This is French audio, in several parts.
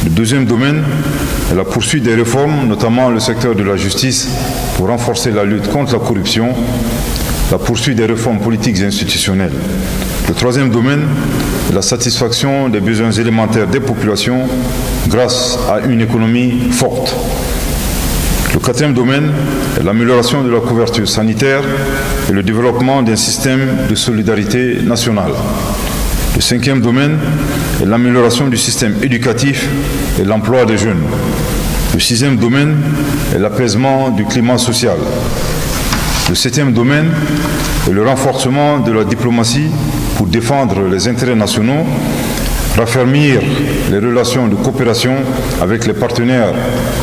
Le deuxième domaine est la poursuite des réformes, notamment le secteur de la justice, pour renforcer la lutte contre la corruption, la poursuite des réformes politiques et institutionnelles. Le troisième domaine est la satisfaction des besoins élémentaires des populations grâce à une économie forte. Le quatrième domaine est l'amélioration de la couverture sanitaire et le développement d'un système de solidarité nationale. Le cinquième domaine est l'amélioration du système éducatif et l'emploi des jeunes. Le sixième domaine est l'apaisement du climat social. Le septième domaine est le renforcement de la diplomatie pour défendre les intérêts nationaux, raffermir les relations de coopération avec les partenaires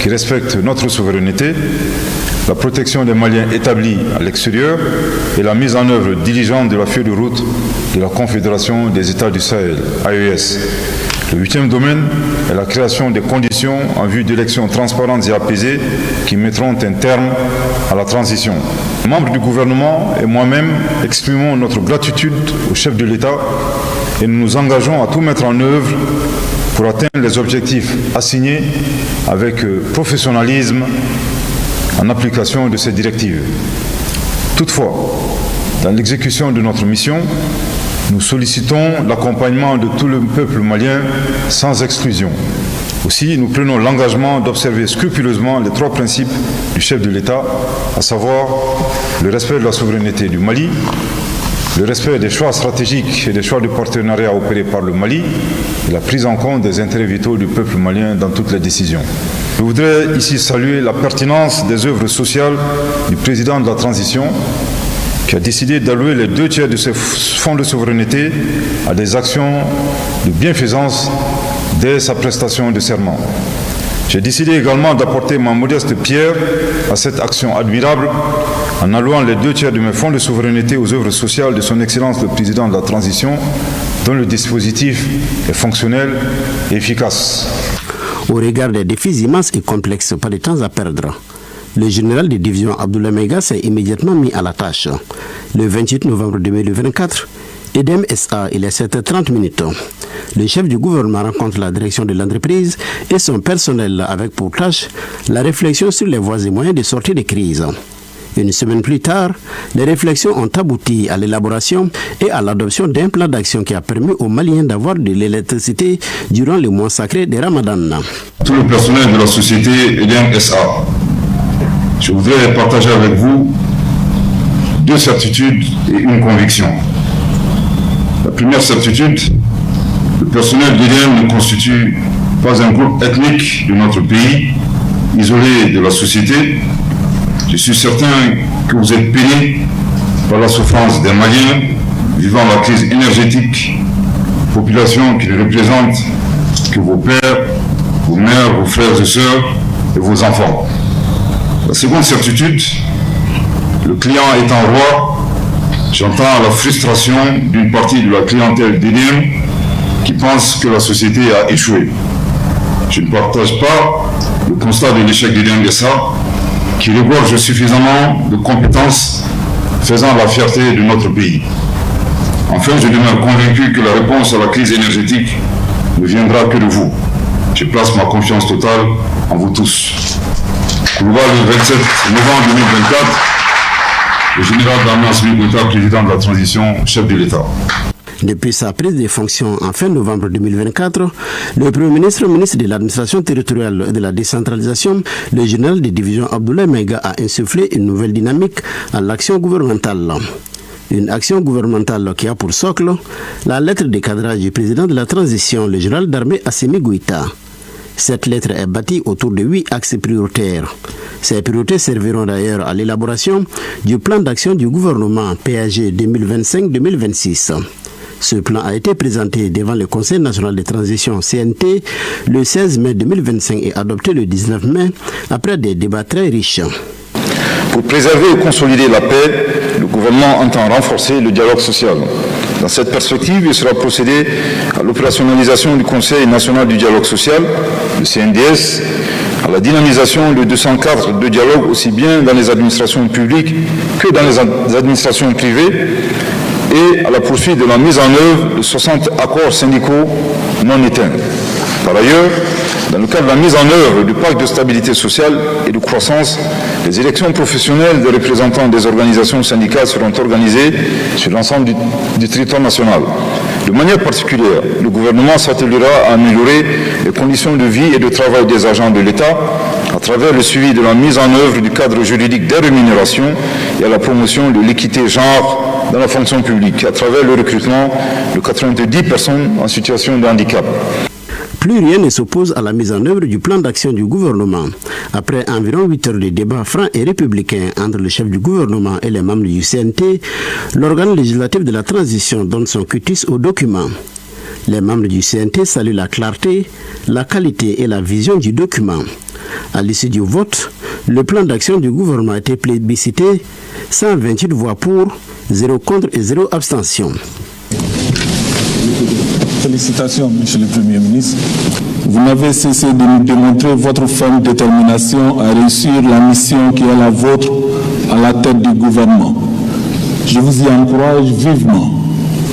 qui respectent notre souveraineté, la protection des Maliens établis à l'extérieur et la mise en œuvre diligente de la feuille de route de la Confédération des États du Sahel, AES. Le huitième domaine est la création des conditions en vue d'élections transparentes et apaisées qui mettront un terme à la transition. Les membres du gouvernement et moi-même exprimons notre gratitude au chef de l'État et nous nous engageons à tout mettre en œuvre pour atteindre les objectifs assignés avec professionnalisme en application de ces directives. Toutefois, dans l'exécution de notre mission, nous sollicitons l'accompagnement de tout le peuple malien sans exclusion. Aussi, nous prenons l'engagement d'observer scrupuleusement les trois principes du chef de l'État, à savoir le respect de la souveraineté du Mali, le respect des choix stratégiques et des choix de partenariat opérés par le Mali et la prise en compte des intérêts vitaux du peuple malien dans toutes les décisions. Je voudrais ici saluer la pertinence des œuvres sociales du président de la transition qui a décidé d'allouer les 2/3 de ses fonds de souveraineté à des actions de bienfaisance dès sa prestation de serment. J'ai décidé également d'apporter ma modeste pierre à cette action admirable en allouant les 2/3 de mes fonds de souveraineté aux œuvres sociales de son Excellence le Président de la Transition, dont le dispositif est fonctionnel et efficace. Au regard des défis immenses et complexes, pas de temps à perdre, le général de division Abdoulaye Maïga s'est immédiatement mis à la tâche. Le 28 novembre 2024, EDEM SA, il est 7h30. Le chef du gouvernement rencontre la direction de l'entreprise et son personnel avec pour tâche la réflexion sur les voies et moyens de sortie de crise. Une semaine plus tard, les réflexions ont abouti à l'élaboration et à l'adoption d'un plan d'action qui a permis aux Maliens d'avoir de l'électricité durant le mois sacré de Ramadan. Tout le personnel de la société EDEM SA, je voudrais partager avec vous 2 certitudes et une conviction. La première certitude, le personnel d'EDEM ne constitue pas un groupe ethnique de notre pays, isolé de la société. Je suis certain que vous êtes peiné par la souffrance des Maliens vivant la crise énergétique, population qui ne représente que vos pères, vos mères, vos frères et sœurs et vos enfants. La seconde certitude, le client étant roi, j'entends la frustration d'une partie de la clientèle d'EDEM qui pense que la société a échoué. Je ne partage pas le constat de l'échec d'EDEM SA qui regorge suffisamment de compétences faisant la fierté de notre pays. Enfin, je demeure convaincu que la réponse à la crise énergétique ne viendra que de vous. Je place ma confiance totale en vous tous. Kourouba, le 27 novembre 2024, le général d'Armas Migota, président de la transition, chef de l'État. Depuis sa prise de fonction en fin novembre 2024, le Premier ministre, ministre de l'administration territoriale et de la décentralisation, le général de division Abdoulaye Maïga a insufflé une nouvelle dynamique à l'action gouvernementale. Une action gouvernementale qui a pour socle la lettre de cadrage du président de la transition, le général d'armée Assimi Goïta. Cette lettre est bâtie autour de 8 axes prioritaires. Ces priorités serviront d'ailleurs à l'élaboration du plan d'action du gouvernement PAG 2025-2026. Ce plan a été présenté devant le Conseil national de transition CNT le 16 mai 2025 et adopté le 19 mai après des débats très riches. Pour préserver et consolider la paix, le gouvernement entend renforcer le dialogue social. Dans cette perspective, il sera procédé à l'opérationnalisation du Conseil national du dialogue social, le CNDS, à la dynamisation de 200 cadres de dialogue aussi bien dans les administrations publiques que dans les administrations privées, et à la poursuite de la mise en œuvre de 60 accords syndicaux non éteints. Par ailleurs, dans le cadre de la mise en œuvre du pacte de stabilité sociale et de croissance, les élections professionnelles des représentants des organisations syndicales seront organisées sur l'ensemble du territoire national. De manière particulière, le gouvernement s'attelera à améliorer les conditions de vie et de travail des agents de l'État à travers le suivi de la mise en œuvre du cadre juridique des rémunérations et à la promotion de l'équité genre dans la fonction publique à travers le recrutement de 90 personnes en situation de handicap. Plus rien ne s'oppose à la mise en œuvre du plan d'action du gouvernement. Après environ 8 heures de débats francs et républicains entre le chef du gouvernement et les membres du CNT, l'organe législatif de la transition donne son quitus au document. Les membres du CNT saluent la clarté, la qualité et la vision du document. À l'issue du vote, le plan d'action du gouvernement a été plébiscité, 128 voix pour, 0 contre et 0 abstention. Félicitations, Monsieur le Premier ministre. Vous n'avez cessé de nous démontrer votre ferme détermination à réussir la mission qui est la vôtre à la tête du gouvernement. Je vous y encourage vivement.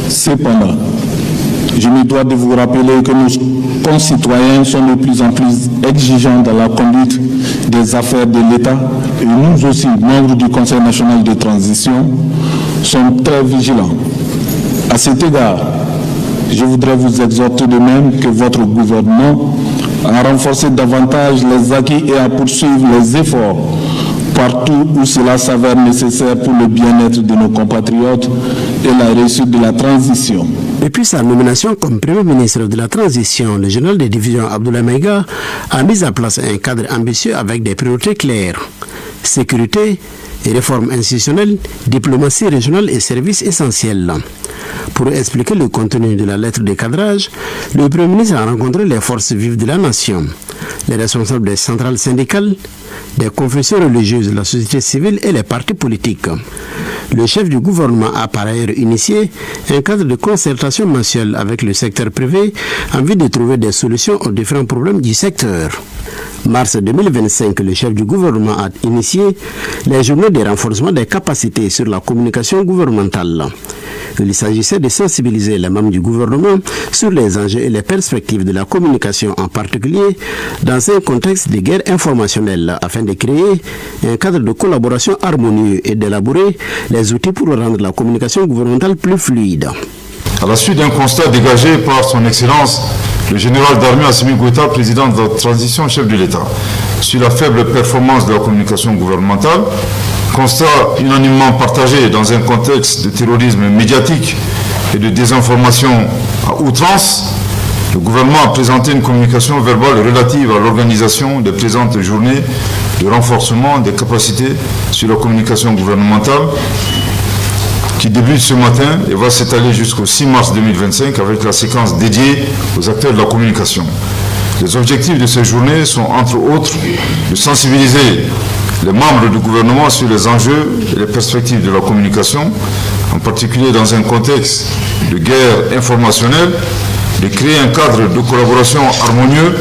Cependant, je me dois de vous rappeler que nos concitoyens sont de plus en plus exigeants dans la conduite des affaires de l'État et nous aussi, membres du Conseil national de transition, sommes très vigilants. À cet égard, je voudrais vous exhorter de même que votre gouvernement à renforcer davantage les acquis et à poursuivre les efforts partout où cela s'avère nécessaire pour le bien-être de nos compatriotes et la réussite de la transition. Depuis sa nomination comme Premier ministre de la Transition, le général de division Abdoulaye Maïga a mis en place un cadre ambitieux avec des priorités claires. Sécurité et réformes institutionnelles, diplomatie régionale et services essentiels. Pour expliquer le contenu de la lettre de cadrage, le Premier ministre a rencontré les forces vives de la nation, les responsables des centrales syndicales, des confessions religieuses, la société civile et les partis politiques. Le chef du gouvernement a par ailleurs initié un cadre de concertation mensuelle avec le secteur privé en vue de trouver des solutions aux différents problèmes du secteur. Mars 2025, le chef du gouvernement a initié les journées de renforcement des capacités sur la communication gouvernementale. Il s'agissait de sensibiliser les membres du gouvernement sur les enjeux et les perspectives de la communication, en particulier dans un contexte de guerre informationnelle, afin de créer un cadre de collaboration harmonieux et d'élaborer les outils pour rendre la communication gouvernementale plus fluide. À la suite d'un constat dégagé par son Excellence, le général d'armée Assimi Goïta, président de la transition, chef de l'État, sur la faible performance de la communication gouvernementale, constat unanimement partagé dans un contexte de terrorisme médiatique et de désinformation à outrance, le gouvernement a présenté une communication verbale relative à l'organisation des présentes journées de renforcement des capacités sur la communication gouvernementale qui débute ce matin et va s'étaler jusqu'au 6 mars 2025 avec la séquence dédiée aux acteurs de la communication. Les objectifs de ces journées sont entre autres de sensibiliser les membres du gouvernement sur les enjeux et les perspectives de la communication, en particulier dans un contexte de guerre informationnelle, de créer un cadre de collaboration harmonieux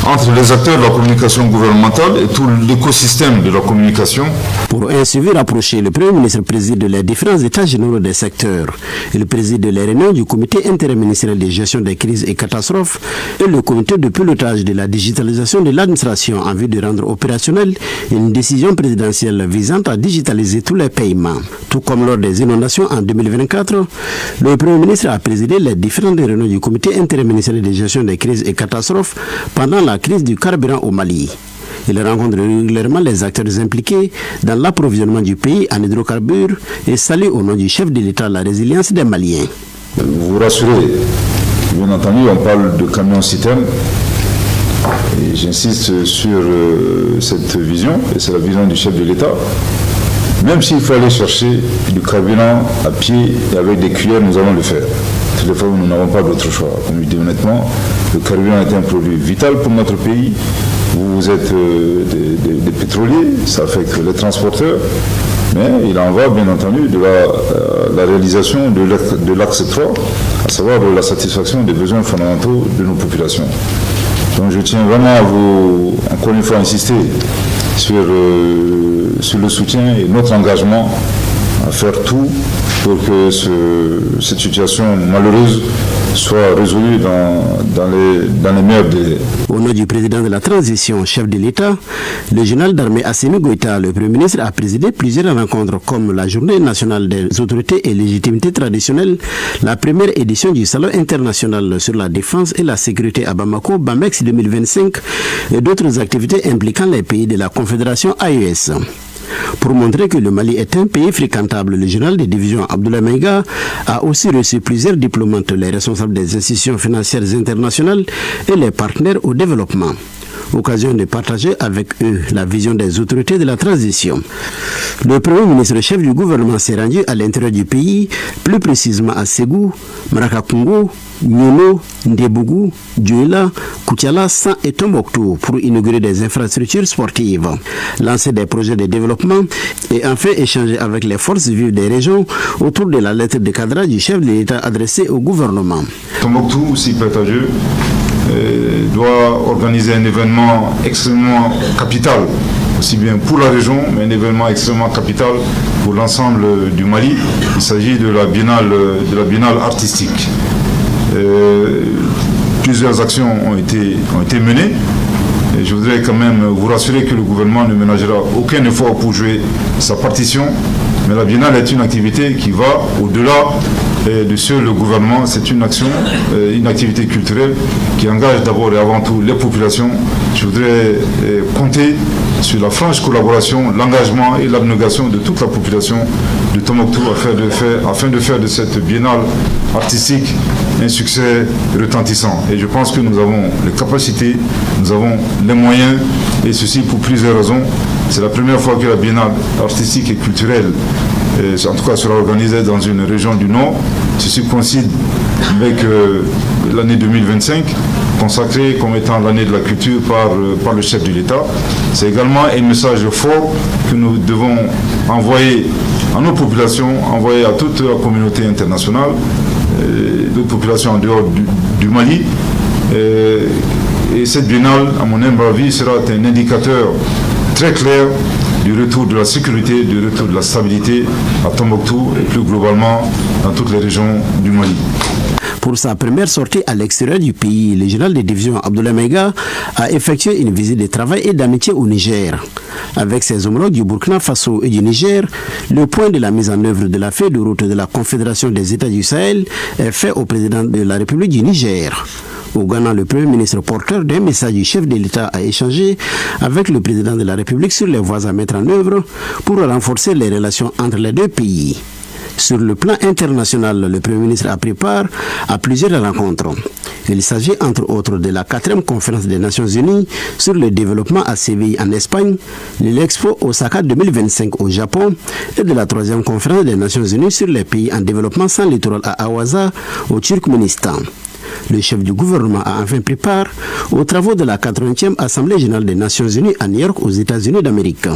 entre les acteurs de la communication gouvernementale et tout l'écosystème de la communication. Pour un suivi rapproché, le Premier ministre préside les différents états généraux des secteurs. Il préside les réunions du comité interministériel de gestion des crises et catastrophes et le comité de pilotage de la digitalisation de l'administration en vue de rendre opérationnelle une décision présidentielle visant à digitaliser tous les paiements. Tout comme lors des inondations en 2024, le Premier ministre a présidé les différentes réunions du comité interministériel de gestion des crises et catastrophes pendant la crise du carburant au Mali. Il rencontre régulièrement les acteurs impliqués dans l'approvisionnement du pays en hydrocarbures et salue au nom du chef de l'État la résilience des Maliens. Vous vous rassurez, bien entendu, on parle de camions-citernes et j'insiste sur cette vision, et c'est la vision du chef de l'État. Même s'il faut aller chercher du carburant à pied et avec des cuillères, nous allons le faire. Toutefois, nous n'avons pas d'autre choix. Comme je dis honnêtement, le carburant est un produit vital pour notre pays. Vous êtes des pétroliers, ça affecte les transporteurs, mais il en va bien entendu de la réalisation de l'axe 3, à savoir de la satisfaction des besoins fondamentaux de nos populations. Donc je tiens vraiment à vous, encore une fois, insister sur le soutien et notre engagement à faire tout pour que cette situation malheureuse soit résolu dans les meilleurs délais. Au nom du président de la transition, chef de l'État, le général d'armée Assimi Goïta, le Premier ministre, a présidé plusieurs rencontres comme la Journée nationale des autorités et légitimités traditionnelles, la première édition du Salon international sur la défense et la sécurité à Bamako, BAMEX 2025, et d'autres activités impliquant les pays de la Confédération AES. Pour montrer que le Mali est un pays fréquentable, le général de division Abdoulaye Maïga a aussi reçu plusieurs diplomates, les responsables des institutions financières internationales et les partenaires au développement. Occasion de partager avec eux la vision des autorités de la transition. Le Premier ministre chef du gouvernement s'est rendu à l'intérieur du pays, plus précisément à Ségou, Marakakungo, Nyono, Ndebougou, Djouela, Koutiala, San et Tombouctou pour inaugurer des infrastructures sportives, lancer des projets de développement et enfin échanger avec les forces vives des régions autour de la lettre de cadrage du chef de l'État adressée au gouvernement. Tombouctou, aussi pétageux, doit organiser un événement extrêmement capital, aussi bien pour la région, mais un événement extrêmement capital pour l'ensemble du Mali. Il s'agit de la biennale artistique. Plusieurs actions ont été menées. Et je voudrais quand même vous rassurer que le gouvernement ne ménagera aucun effort pour jouer sa partition. Mais la biennale est une activité qui va au-delà de seul le gouvernement. C'est une action, une activité culturelle qui engage d'abord et avant tout les populations. Je voudrais compter sur la franche collaboration, l'engagement et l'abnégation de toute la population de Tombouctou afin de faire de cette biennale artistique un succès retentissant. Et je pense que nous avons les capacités, nous avons les moyens, et ceci pour plusieurs raisons. C'est la première fois que la biennale artistique et culturelle, en tout cas, sera organisée dans une région du Nord. Ceci coïncide avec l'année 2025, consacrée comme étant l'année de la culture par le chef de l'État. C'est également un message fort que nous devons envoyer à nos populations, envoyer à toute la communauté internationale, d'autres populations en dehors du Mali. Et cette biennale, à mon humble avis, sera un indicateur très clair du retour de la sécurité, du retour de la stabilité à Tombouctou et plus globalement dans toutes les régions du Mali. Pour sa première sortie à l'extérieur du pays, le général de division Abdoulaye Maïga a effectué une visite de travail et d'amitié au Niger. Avec ses homologues du Burkina Faso et du Niger, le point de la mise en œuvre de la feuille de route de la Confédération des États du Sahel est fait au président de la République du Niger. Au Ghana, le Premier ministre porteur d'un message du chef de l'État a échangé avec le président de la République sur les voies à mettre en œuvre pour renforcer les relations entre les deux pays. Sur le plan international, le Premier ministre a pris part à plusieurs rencontres. Il s'agit entre autres de la 4e conférence des Nations Unies sur le développement à Séville en Espagne, de l'Expo Osaka 2025 au Japon et de la 3e conférence des Nations Unies sur les pays en développement sans littoral à Awaza au Turkménistan. Le chef du gouvernement a enfin pris part aux travaux de la 80e Assemblée générale des Nations Unies à New York aux États-Unis d'Amérique.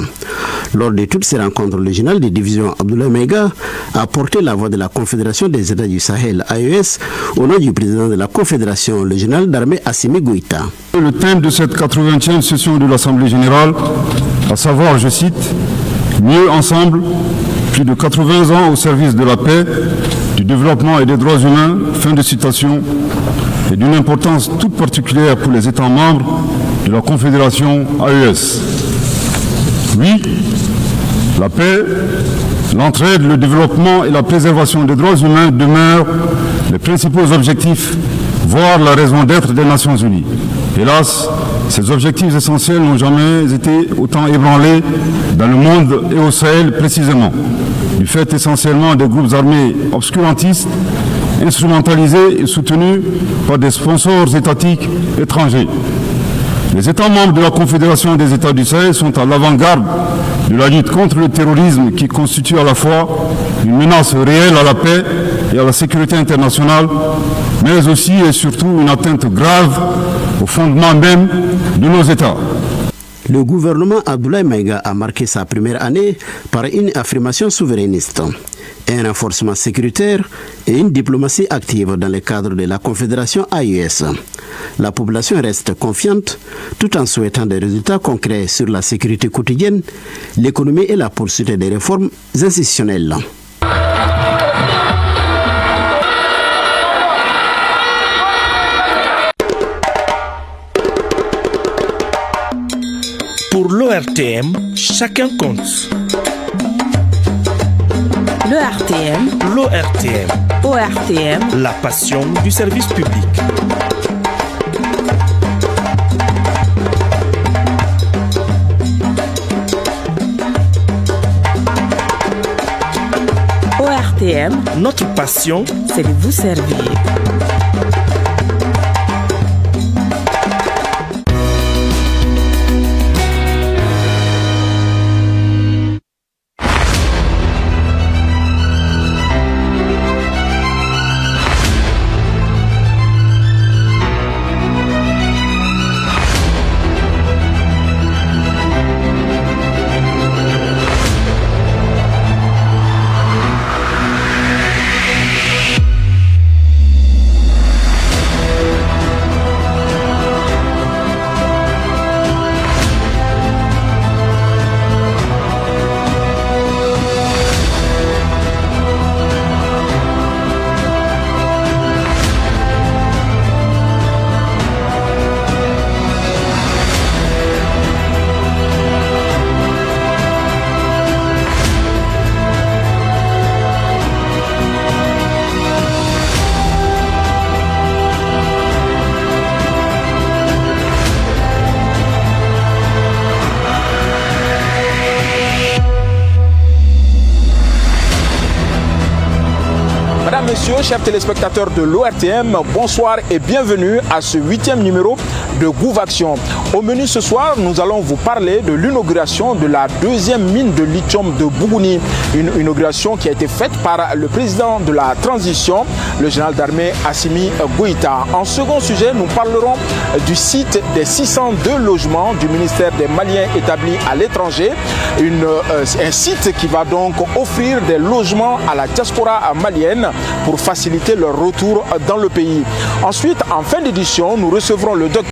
Lors de toutes ces rencontres, le général de division Abdoulaye Maïga a porté la voix de la Confédération des États du Sahel, AES, au nom du président de la Confédération, le général d'armée Assimi Goïta. Le thème de cette 80e session de l'Assemblée générale, à savoir, je cite, « Mieux ensemble, plus de 80 ans au service de la paix, du développement et des droits humains », fin de citation, est d'une importance toute particulière pour les États membres de la Confédération AES. Oui, la paix, l'entraide, le développement et la préservation des droits humains demeurent les principaux objectifs, voire la raison d'être des Nations Unies. Hélas, ces objectifs essentiels n'ont jamais été autant ébranlés dans le monde et au Sahel précisément, du fait essentiellement des groupes armés obscurantistes, instrumentalisés et soutenus par des sponsors étatiques étrangers. Les États membres de la Confédération des États du Sahel sont à l'avant-garde de la lutte contre le terrorisme qui constitue à la fois une menace réelle à la paix et à la sécurité internationale, mais aussi et surtout une atteinte grave au fondement même de nos États. Le gouvernement Abdoulaye Maïga a marqué sa première année par une affirmation souverainiste, un renforcement sécuritaire et une diplomatie active dans le cadre de la Confédération AES. La population reste confiante tout en souhaitant des résultats concrets sur la sécurité quotidienne, l'économie et la poursuite des réformes institutionnelles. Pour l'ORTM, chacun compte. L'ORTM. L'ORTM. ORTM. La passion du service public. ORTM. Notre passion, c'est de vous servir. Mesdames, Messieurs, chers téléspectateurs de l'ORTM, bonsoir et bienvenue à ce 8e numéro de Gouvaction. Au menu ce soir, nous allons vous parler de l'inauguration de la deuxième mine de lithium de Bougouni. Une inauguration qui a été faite par le président de la transition, le général d'armée Assimi Goïta. En second sujet, nous parlerons du site des 602 logements du ministère des Maliens établis à l'étranger. Un site qui va donc offrir des logements à la diaspora malienne pour faciliter leur retour dans le pays. Ensuite, en fin d'édition, nous recevrons le docteur